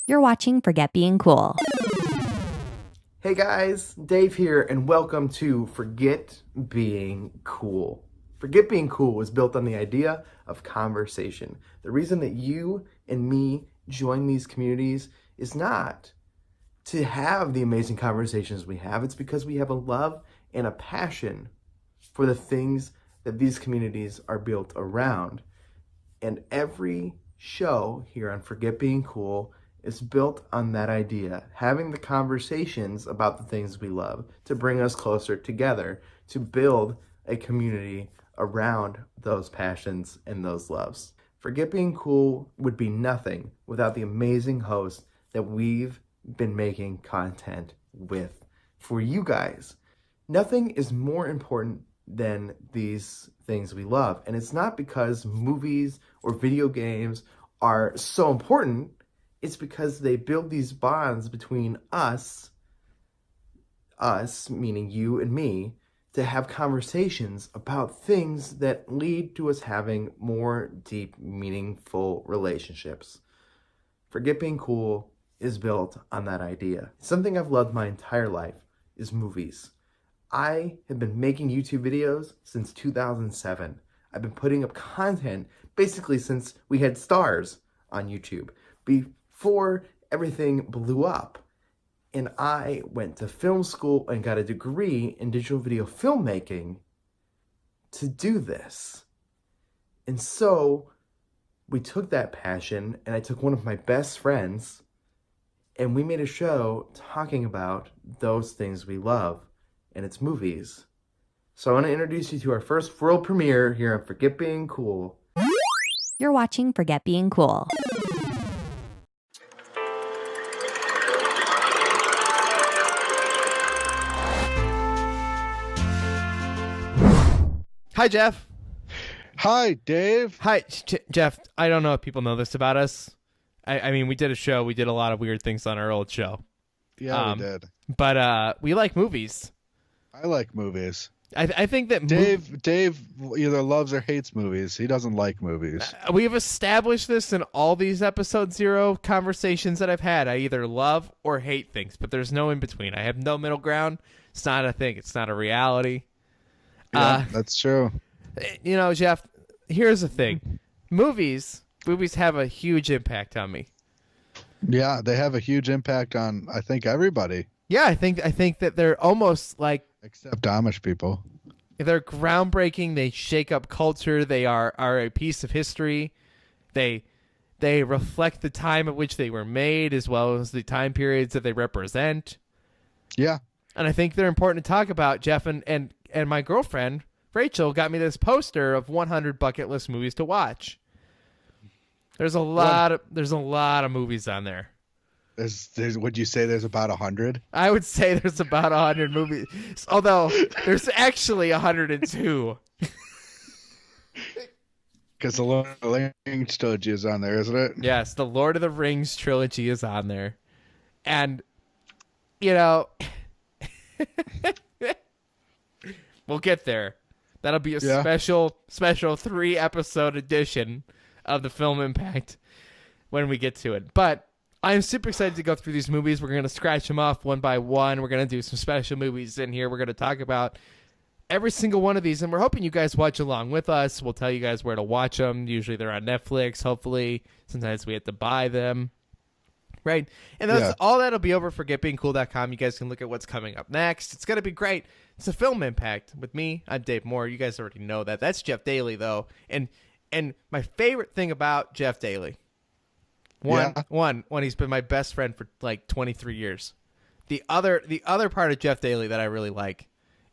You're watching Forget Being Cool. Hey guys, Dave here, and welcome to Forget Being Cool. Forget Being Cool was built on the idea of conversation. The reason that you and me join these communities is not to have the amazing conversations we have, it's because we have a love and a passion for the things that these communities are built around. And every show here on Forget Being Cool is built on that idea, having the conversations about the things we love to bring us closer together, to build a community around those passions and those loves. Forget Being Cool would be nothing without the amazing hosts that we've been making content with for you guys. Nothing is more important than these things we love. And it's not because movies or video games are so important. It's because they build these bonds between us meaning you and me, to have conversations about things that lead to us having more deep, meaningful relationships. Forget Being Cool is built on that idea. Something I've loved my entire life is movies. I have been making YouTube videos since 2007. I've been putting up content basically since we had stars on YouTube, before everything blew up. And I went to film school and got a degree in digital video filmmaking to do this. And so we took that passion, and I took one of my best friends, and we made a show talking about those things we love, and it's movies. So I want to introduce you to our first world premiere here on Forget Being Cool. You're watching Forget Being Cool. Hi, Jeff. Hi, Dave. Hi, Jeff. I don't know if people know this about us. I mean, we did a show. We did a lot of weird things on our old show. Yeah, we did. But we like movies. I like movies. I think that Dave either loves or hates movies. He doesn't like movies. We've established this in all these episode 0 conversations that I've had. I either love or hate things, but there's no in between. I have no middle ground. It's not a thing. It's not a reality. Yeah, that's true. You know, Jeff, here's the thing. Movies have a huge impact on me. Yeah, they have a huge impact on, I think, everybody. Yeah, I think that they're almost like, except Amish people. they're groundbreaking. They shake up culture. They are a piece of history. They reflect the time at which they were made, as well as the time periods that they represent. Yeah. And I think they're important to talk about, Jeff. And my girlfriend, Rachel, got me this poster of 100 bucket list movies to watch. There's a lot of movies on there. Would you say there's about 100? I would say there's about 100 movies, although there's actually 102. Because the Lord of the Rings trilogy is on there, isn't it? Yes, the Lord of the Rings trilogy is on there. And, you know, we'll get there. That'll be a special 3-episode edition of the Film Impact when we get to it. But I'm super excited to go through these movies. We're going to scratch them off one by one. We're going to do some special movies in here. We're going to talk about every single one of these, and we're hoping you guys watch along with us. We'll tell you guys where to watch them. Usually they're on Netflix, hopefully. Sometimes we have to buy them. Right? And all that'll be over for getbeingcool.com. You guys can look at what's coming up next. It's going to be great. It's a Film Impact with me. I'm Dave Moore. You guys already know that. That's Jeff Daly, though. And my favorite thing about Jeff Daly, one, he's been my best friend for like 23 years. The other part of Jeff Daly that I really like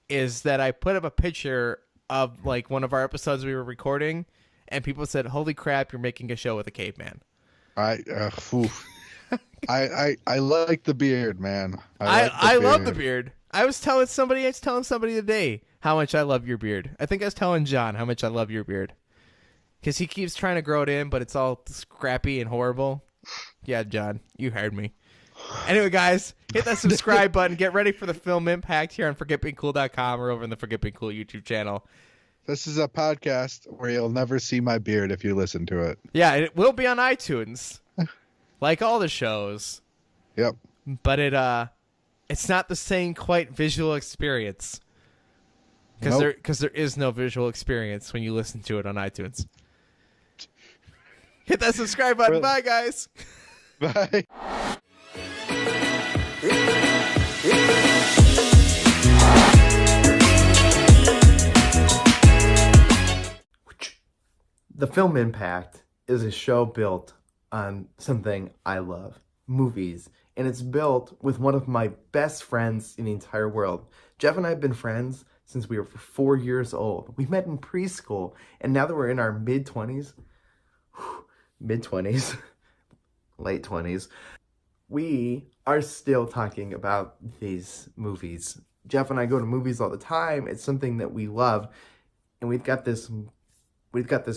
is that I put up a picture of like one of our episodes we were recording, and people said, "Holy crap, you're making a show with a caveman." I like the beard, man. I love the beard. I was telling somebody today how much I love your beard. I think I was telling John how much I love your beard. Because he keeps trying to grow it in, but it's all scrappy and horrible. Yeah, John, you heard me. Anyway, guys, hit that subscribe button. Get ready for the Film Impact here on ForgetBeingCool.com or over on the Forget Being Cool YouTube channel. This is a podcast where you'll never see my beard if you listen to it. Yeah, it will be on iTunes. like all the shows, Yep. but it's not the same quite visual experience because there is no visual experience when you listen to it on iTunes. Hit that subscribe button. Bye, guys. Bye. The Film Impact is a show built on something I love, movies. And it's built with one of my best friends in the entire world. Jeff and I have been friends since we were 4 years old. We met in preschool, and now that we're in our mid-20s, late 20s, we are still talking about these movies. Jeff and I go to movies all the time. It's something that we love. And we've got this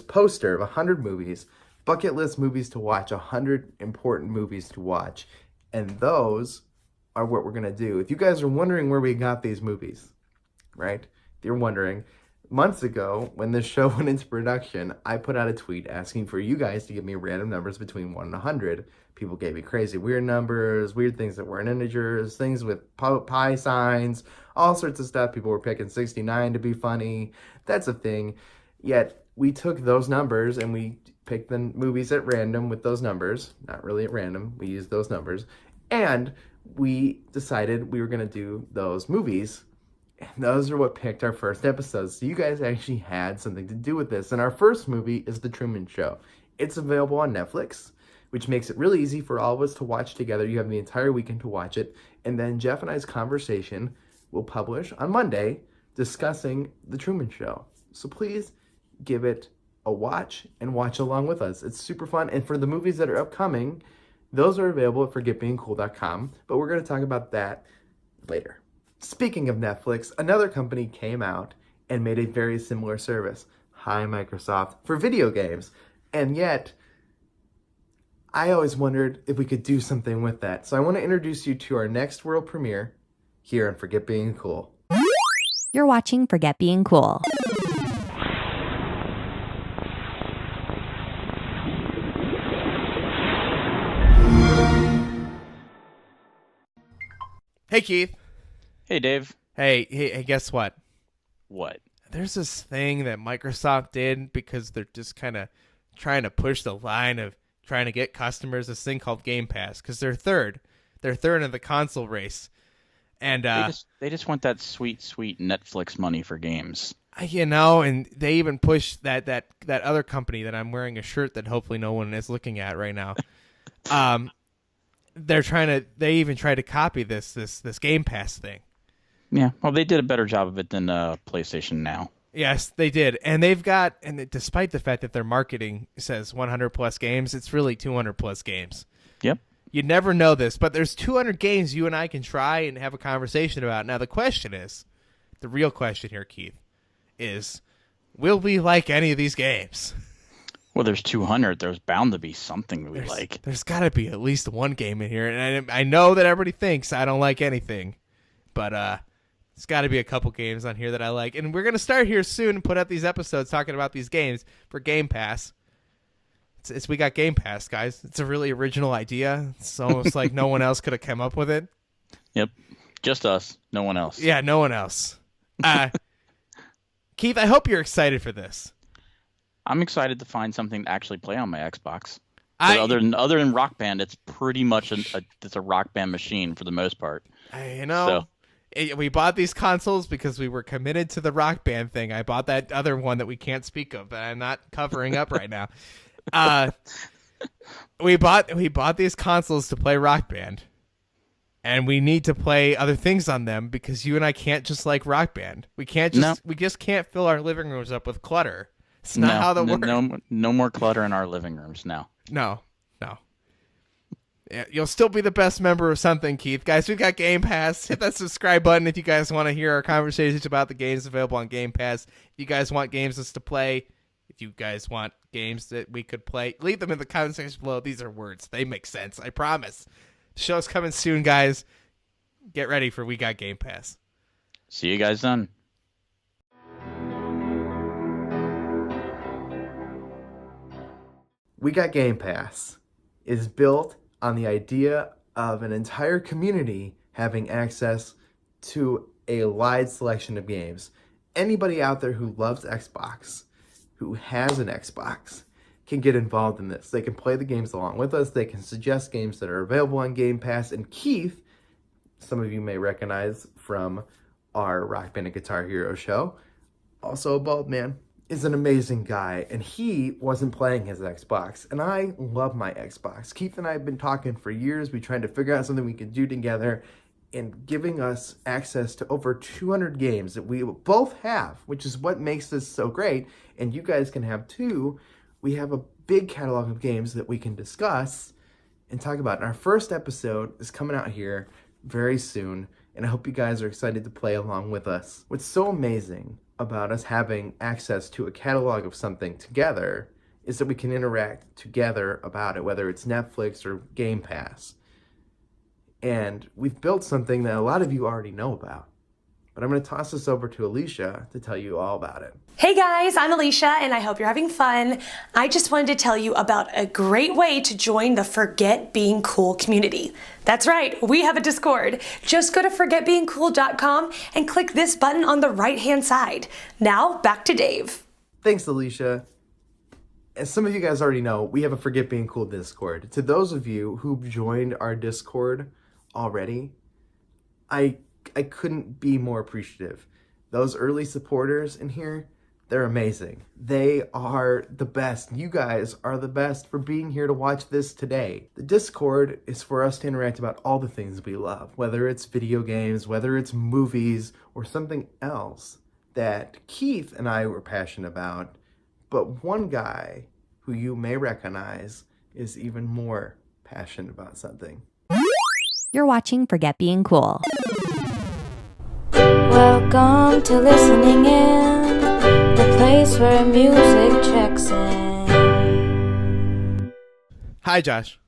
poster of 100 movies, bucket list movies to watch, 100 important movies to watch. And those are what we're going to do. If you guys are wondering where we got these movies, right? If you're wondering, months ago, when this show went into production, I put out a tweet asking for you guys to give me random numbers between 1 and 100. People gave me crazy weird numbers, weird things that weren't integers, things with pi signs, all sorts of stuff. People were picking 69 to be funny. That's a thing. Yet, we took those numbers and we picked the movies at random with those numbers. Not really at random. We used those numbers. And we decided we were going to do those movies. And those are what picked our first episodes. So you guys actually had something to do with this. And our first movie is The Truman Show. It's available on Netflix, which makes it really easy for all of us to watch together. You have the entire weekend to watch it. And then Jeff and I's conversation will publish on Monday discussing The Truman Show. So please give it a watch and watch along with us. It's super fun. And for the movies that are upcoming, those are available at forgetbeingcool.com, but we're going to talk about that later. Speaking of Netflix, another company came out and made a very similar service. Hi, Microsoft, for video games. And yet, I always wondered if we could do something with that. So I want to introduce you to our next world premiere here on Forget Being Cool. You're watching Forget Being Cool. Hey, Keith. Hey, Dave. Hey, guess what? What? There's this thing that Microsoft did because they're just kind of trying to push the line of trying to get customers, this thing called Game Pass, because they're third. They're third in the console race. And they just want that sweet Netflix money for games. And they even push that other company that I'm wearing a shirt that hopefully no one is looking at right now. They even try to copy this Game Pass thing. Yeah, well, they did a better job of it than PlayStation Now. Yes, they did. And they've got, and despite the fact that their marketing says 100 plus games, it's really 200 plus games. Yep. You never know this, but there's 200 games you and I can try and have a conversation about. Now, the question is, the real question here, Keith, is, will we like any of these games? Well, there's 200. There's bound to be something we like. There's got to be at least one game in here. And I know that everybody thinks I don't like anything, but there's got to be a couple games on here that I like. And we're going to start here soon and put out these episodes talking about these games for Game Pass. We got Game Pass, guys. It's a really original idea. It's almost like no one else could have come up with it. Yep. Just us. No one else. Yeah, no one else. Keith, I hope you're excited for this. I'm excited to find something to actually play on my Xbox. Other than Rock Band, it's pretty much it's a Rock Band machine for the most part. We bought these consoles because we were committed to the Rock Band thing. I bought that other one that we can't speak of that I'm not covering up right now. We bought these consoles to play Rock Band, and we need to play other things on them because you and I can't just like Rock Band. We just can't fill our living rooms up with clutter. It's not how that works. No more clutter in our living rooms now. No. Yeah, you'll still be the best member of something, Keith. Guys, we've got Game Pass. Hit that subscribe button if you guys want to hear our conversations about the games available on Game Pass. If you guys want games us to play, if you guys want games that we could play, leave them in the comment section below. These are words. They make sense. I promise. The show's coming soon, guys. Get ready for We Got Game Pass. See you guys then. We Got Game Pass is built on the idea of an entire community having access to a wide selection of games. Anybody out there who loves Xbox, who has an Xbox, can get involved in this. They can play the games along with us. They can suggest games that are available on Game Pass. And Keith, some of you may recognize from our Rock Band and Guitar Hero show, also a bald man, is an amazing guy. And he wasn't playing his Xbox. And I love my Xbox. Keith and I have been talking for years. We tried to figure out something we could do together, and giving us access to over 200 games that we both have, which is what makes this so great. And you guys can have too. We have a big catalog of games that we can discuss and talk about. And our first episode is coming out here very soon, and I hope you guys are excited to play along with us. What's so amazing about us having access to a catalog of something together is that we can interact together about it, whether it's Netflix or Game Pass. And we've built something that a lot of you already know about. But I'm going to toss this over to Alicia to tell you all about it. Hey guys, I'm Alicia, and I hope you're having fun. I just wanted to tell you about a great way to join the Forget Being Cool community. That's right, we have a Discord. Just go to forgetbeingcool.com and click this button on the right-hand side. Now, back to Dave. Thanks, Alicia. As some of you guys already know, we have a Forget Being Cool Discord. To those of you who've joined our Discord already, I couldn't be more appreciative. Those early supporters in here, they're amazing. They are the best. You guys are the best for being here to watch this today. The Discord is for us to interact about all the things we love, whether it's video games, whether it's movies, or something else that Keith and I were passionate about. But one guy who you may recognize is even more passionate about something. You're watching Forget Being Cool. Welcome to Listening In, the place where music checks in. Hi, Josh.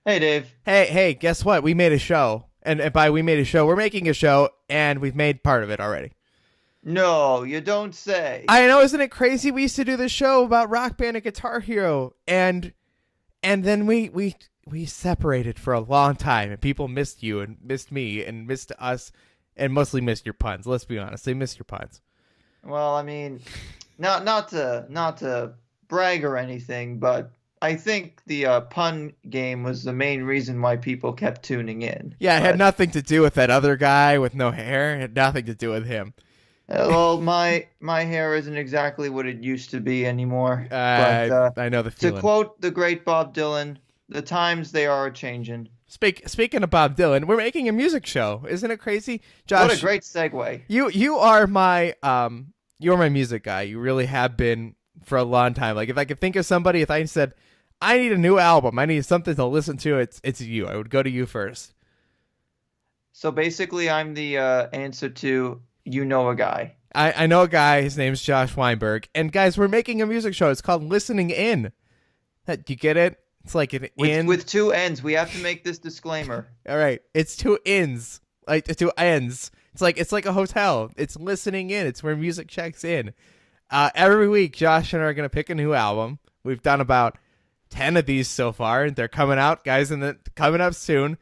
Hey, Dave. Hey, guess what? We made a show. And by we made a show, we're making a show, and we've made part of it already. No, you don't say. I know, isn't it crazy? We used to do this show about Rock Band and Guitar Hero, and then we separated for a long time, and people missed you and missed me and missed us. And mostly missed your puns. Let's be honest, they missed your puns. Well, I mean, not to brag or anything, but I think the pun game was the main reason why people kept tuning in. Yeah, it had nothing to do with that other guy with no hair. It had nothing to do with him. Well, my hair isn't exactly what it used to be anymore. But, I know the feeling. To quote the great Bob Dylan, the times they are changing. Speaking of Bob Dylan, we're making a music show. Isn't it crazy? Josh, what a great segue. You are my music guy. You really have been for a long time. Like, if I could think of somebody, if I said, I need a new album, I need something to listen to, it's you. I would go to you first. So basically, I'm the answer to you know a guy. I know a guy. His name's Josh Weinberg. And guys, we're making a music show. It's called Listening In. Do you get it? It's like an in with two ends. We have to make this disclaimer. All right, it's two ends, like two ends. It's like a hotel. It's listening in. It's where music checks in. Every week, Josh and I are gonna pick a new album. We've done about 10 of these so far. They're coming out, guys, and coming up soon.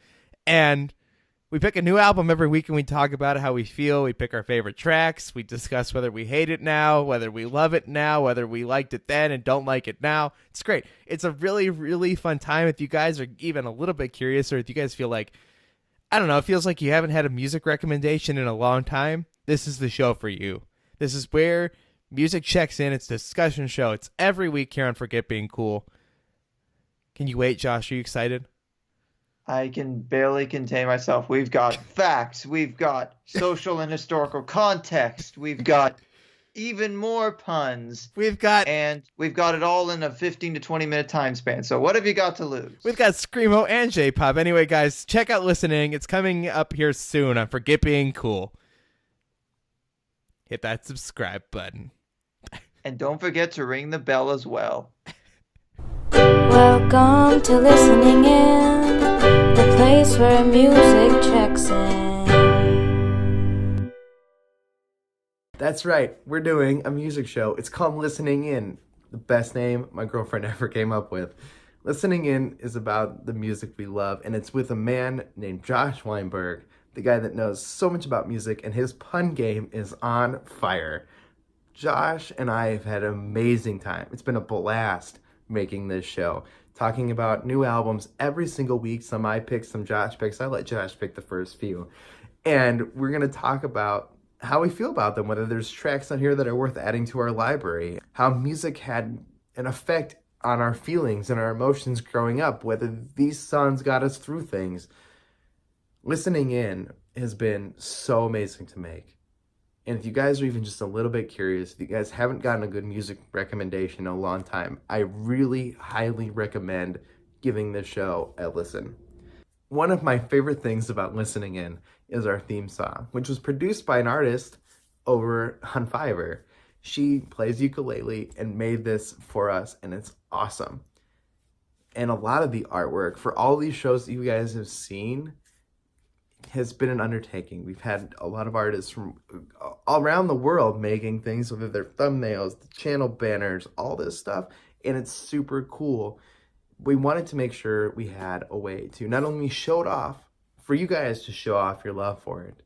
And we pick a new album every week, and we talk about how we feel. We pick our favorite tracks. We discuss whether we hate it now, whether we love it now, whether we liked it then and don't like it now. It's great. It's a really, really fun time. If you guys are even a little bit curious, or if you guys feel like, I don't know, it feels like you haven't had a music recommendation in a long time, this is the show for you. This is where music checks in. It's a discussion show. It's every week here on Forget Being Cool. Can you wait, Josh? Are you excited? I can barely contain myself. We've got facts. We've got social and historical context. We've got even more puns. We've got it all in a 15 to 20 minute time span. So what have you got to lose? We've got Screamo and J-Pop. Anyway, guys, check out Listening. It's coming up here soon on Forget Being Cool. Hit that subscribe button. And don't forget to ring the bell as well. Welcome to Listening In, the place where music checks in. That's right. We're doing a music show. It's called Listening In. The best name my girlfriend ever came up with. Listening In is about the music we love, and it's with a man named Josh Weinberg, the guy that knows so much about music, and his pun game is on fire. Josh and I have had an amazing time. It's been a blast making this show, talking about new albums every single week. Some I pick, some Josh picks. I let Josh pick the first few. And we're going to talk about how we feel about them, whether there's tracks on here that are worth adding to our library, how music had an effect on our feelings and our emotions growing up, whether these songs got us through things. Listening In has been so amazing to make. And if you guys are even just a little bit curious, if you guys haven't gotten a good music recommendation in a long time, I really highly recommend giving this show a listen. One of my favorite things about Listening In is our theme song, which was produced by an artist over on Fiverr. She plays ukulele and made this for us, and it's awesome. And a lot of the artwork for all these shows that you guys have seen has been an undertaking. We've had a lot of artists from all around the world making things, whether they're thumbnails, the channel banners, all this stuff, and it's super cool. We wanted to make sure we had a way to not only show it off, for you guys to show off your love for it.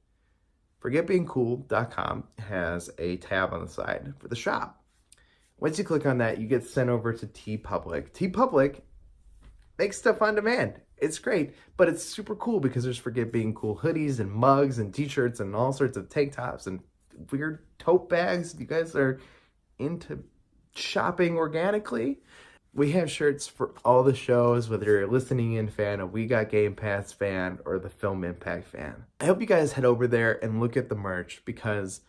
ForgetBeingCool.com has a tab on the side for the shop. Once you click on that, you get sent over to TeePublic. TeePublic makes stuff on demand. It's great, but it's super cool because there's Forget Being Cool hoodies and mugs and t-shirts and all sorts of tank tops and weird tote bags. If you guys are into shopping organically, we have shirts for all the shows, whether you're a Listening In fan, a We Got Game Pass fan, or the Film Impact fan. I hope you guys head over there and look at the merch, because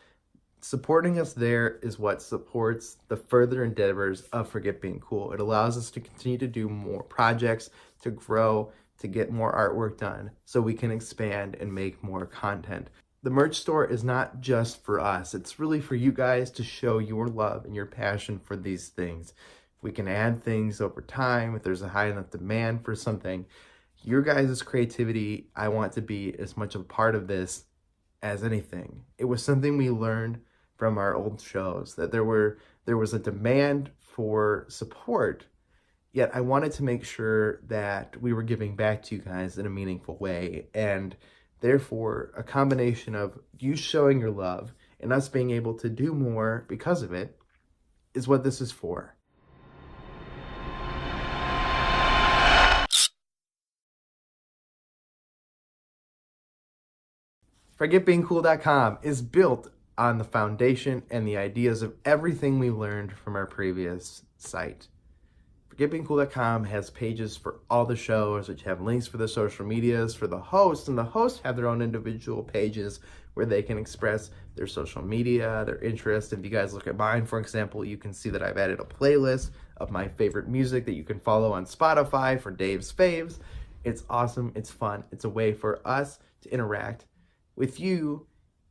supporting us there is what supports the further endeavors of Forget Being Cool. It allows us to continue to do more projects, to grow, to get more artwork done, so we can expand and make more content. The merch store is not just for us. It's really for you guys to show your love and your passion for these things. We can add things over time if there's a high enough demand for something. Your guys' creativity, I want to be as much a part of this as anything. It was something we learned from our old shows, that there was a demand for support, yet I wanted to make sure that we were giving back to you guys in a meaningful way. And therefore, a combination of you showing your love and us being able to do more because of it is what this is for. ForgetBeingCool.com is built on the foundation and the ideas of everything we learned from our previous site. ForgetBeingCool.com has pages for all the shows, which have links for the social medias for the hosts, and the hosts have their own individual pages where they can express their social media, their interest. If you guys look at mine, for example, you can see that I've added a playlist of my favorite music that you can follow on Spotify for Dave's Faves. It's awesome. It's fun. It's a way for us to interact with you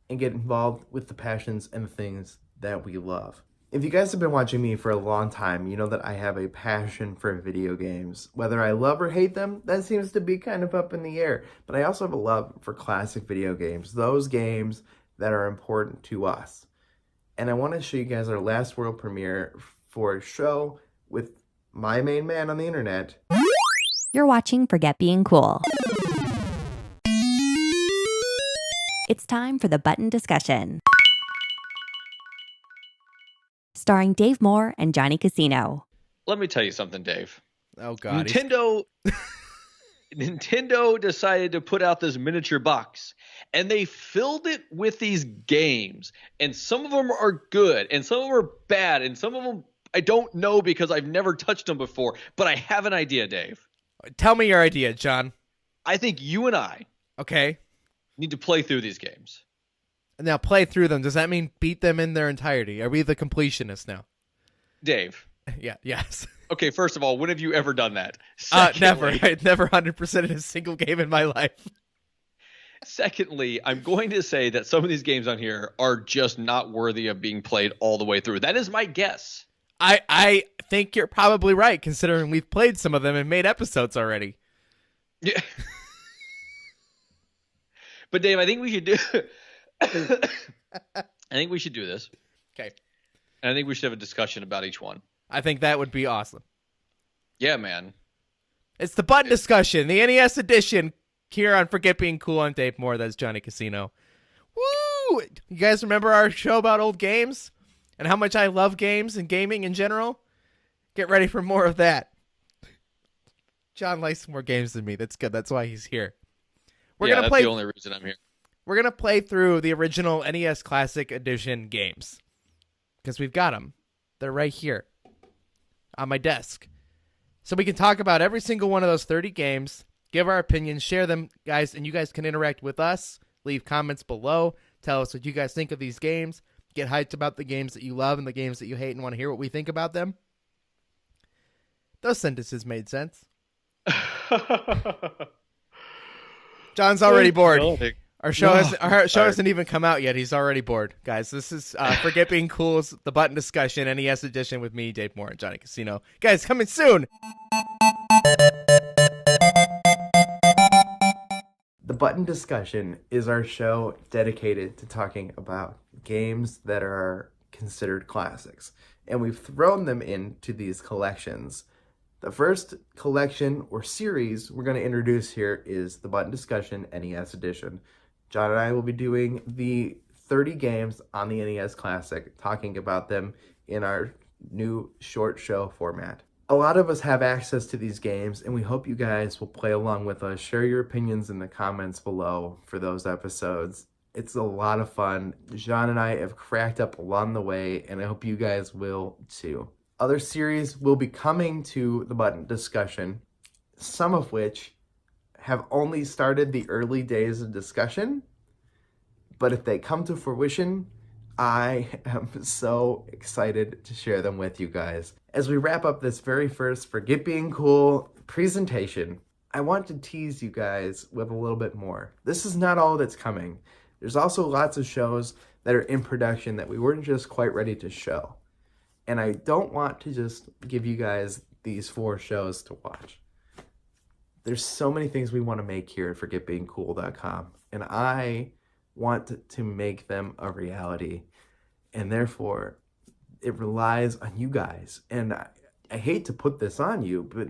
and get involved with the passions and the things that we love. If you guys have been watching me for a long time, you know that I have a passion for video games. Whether I love or hate them, that seems to be kind of up in the air. But I also have a love for classic video games, those games that are important to us. And I want to show you guys our last world premiere for a show with my main man on the internet. You're watching Forget Being Cool. It's time for the button discussion. Starring Dave Moore and Johnny Casino. Let me tell you something, Dave. Oh, God. Nintendo decided to put out this miniature box, and they filled it with these games. And some of them are good, and some of them are bad, and some of them I don't know because I've never touched them before. But I have an idea, Dave. Tell me your idea, John. I think you and I need to play through these games. Now, play through them. Does that mean beat them in their entirety? Are we the completionists now? Dave. Yes. Okay, first of all, when have you ever done that? Never. I never 100% in a single game in my life. Secondly, I'm going to say that some of these games on here are just not worthy of being played all the way through. That is my guess. I think you're probably right, considering we've played some of them and made episodes already. Yeah. But Dave, I think we should do this. Okay. And I think we should have a discussion about each one. I think that would be awesome. Yeah, man. It's the button discussion, the NES edition, here on Forget Being Cool. I'm Dave Moore. That's Johnny Casino. Woo! You guys remember our show about old games and how much I love games and gaming in general? Get ready for more of that. John likes more games than me. That's good. That's why he's here. That's the only reason I'm here. We're going to play through the original NES Classic Edition games because we've got them. They're right here on my desk. So we can talk about every single one of those 30 games, give our opinions, share them, guys, and you guys can interact with us. Leave comments below. Tell us what you guys think of these games. Get hyped about the games that you love and the games that you hate and want to hear what we think about them. Those sentences made sense. John's already bored. Our show hasn't even come out yet. He's already bored. Guys, this is Forget Being Cool's The Button Discussion, NES Edition with me, Dave Moore, and Johnny Casino. Guys, coming soon! The Button Discussion is our show dedicated to talking about games that are considered classics. And we've thrown them into these collections. The first collection or series we're going to introduce here is the Button Discussion NES Edition. John and I will be doing the 30 games on the NES Classic, talking about them in our new short show format. A lot of us have access to these games, and we hope you guys will play along with us. Share your opinions in the comments below for those episodes. It's a lot of fun. John and I have cracked up along the way, and I hope you guys will too. Other series will be coming to the Button Discussion, some of which have only started the early days of discussion, but if they come to fruition, I am so excited to share them with you guys. As we wrap up this very first Forget Being Cool presentation, I want to tease you guys with a little bit more. This is not all that's coming. There's also lots of shows that are in production that we weren't just quite ready to show. And I don't want to just give you guys these 4 shows to watch. There's so many things we want to make here at ForgetBeingCool.com. And I want to make them a reality. And therefore, it relies on you guys. And I hate to put this on you, but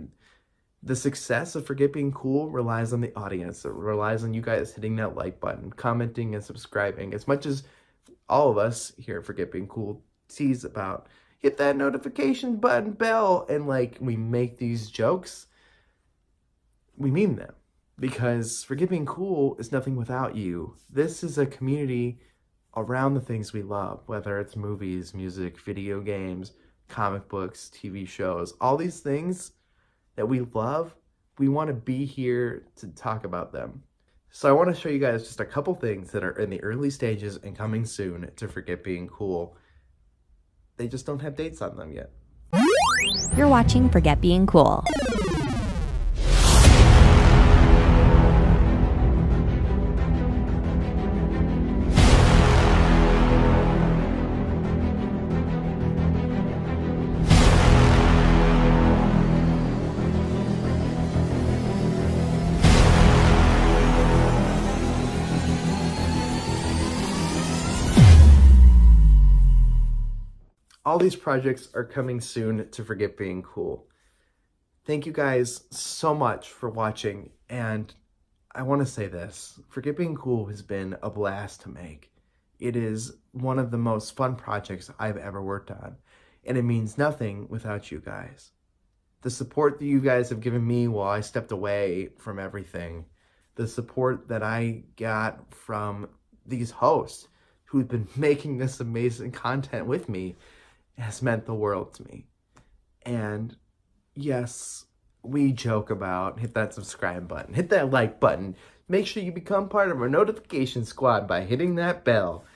the success of Forget Being Cool relies on the audience. It relies on you guys hitting that like button, commenting, and subscribing. As much as all of us here at Forget Being Cool tease about, hit that notification button, bell, and we make these jokes, we mean them. Because Forget Being Cool is nothing without you. This is a community around the things we love, whether it's movies, music, video games, comic books, TV shows, all these things that we love, we want to be here to talk about them. So I want to show you guys just a couple things that are in the early stages and coming soon to Forget Being Cool. They just don't have dates on them yet. You're watching Forget Being Cool. All these projects are coming soon to Forget Being Cool. Thank you guys so much for watching, and I want to say this. Forget Being Cool has been a blast to make. It is one of the most fun projects I've ever worked on, and it means nothing without you guys. The support that you guys have given me while I stepped away from everything, the support that I got from these hosts who've been making this amazing content with me, has meant the world to me. And yes, we joke about hit that subscribe button, hit that like button, make sure you become part of our notification squad by hitting that bell.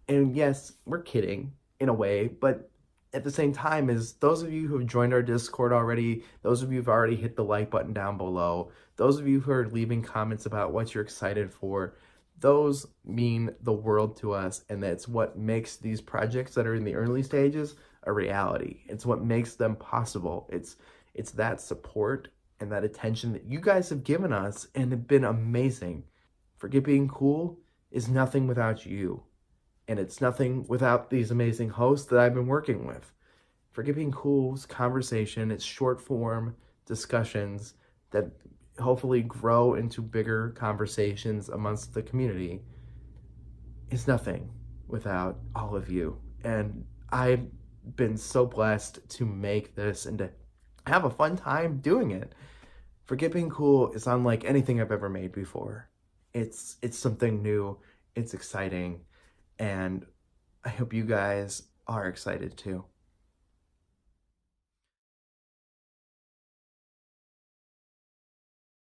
And yes, we're kidding in a way, but at the same time, is those of you who have joined our Discord already, those of you who've already hit the like button down below, those of you who are leaving comments about what you're excited for, those mean the world to us, and that's what makes these projects that are in the early stages a reality. It's what makes them possible. It's that support and that attention that you guys have given us and have been amazing. Forget Being Cool is nothing without you, and it's nothing without these amazing hosts that I've been working with. Forget Being Cool's conversation, its short form discussions, that hopefully grow into bigger conversations amongst the community is nothing without all of you. And I've been so blessed to make this and to have a fun time doing it. Forget Being Cool is unlike anything I've ever made before. It's something new, it's exciting, and I hope you guys are excited too.